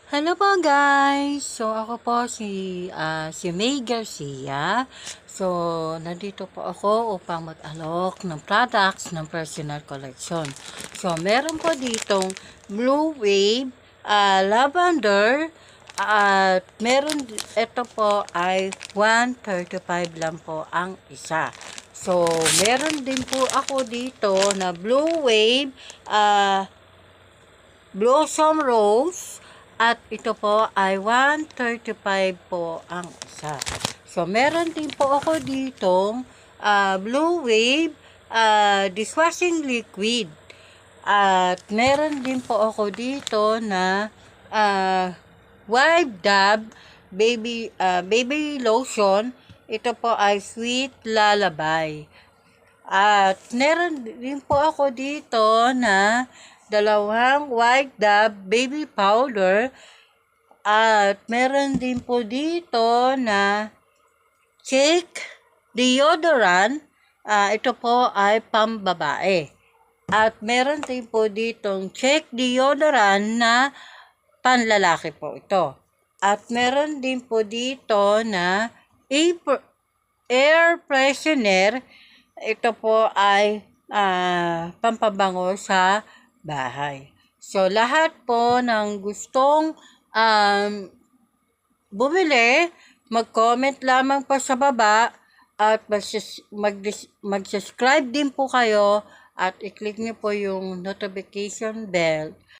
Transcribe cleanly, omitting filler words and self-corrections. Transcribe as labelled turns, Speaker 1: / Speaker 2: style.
Speaker 1: Hello po guys! So ako po si May Garcia. So nandito po ako upang mag-alok ng products ng personal collection. So meron po ditong Blue Wave, Lavender, at ito po ay 135 lang po ang isa. So meron din po ako dito na Blue Wave, Blossom Rose, at ito po ay 135 po ang isa. So, meron din po ako ditong Blue Wave dishwashing liquid. At meron din po ako dito na Wild Dab baby lotion. Ito po ay Sweet Lullaby. At meron din po ako dito na dalawang White Dove baby powder. At meron din po dito na Shake deodorant. Ito po ay pambabae. At meron din po ditong Shake deodorant na panlalaki po ito. At meron din po dito na air freshener. Ito po ay pampabango sa bahay. So, lahat po ng gustong bumili, mag-comment lamang po sa baba at mag-subscribe din po kayo at i-click niyo po yung notification bell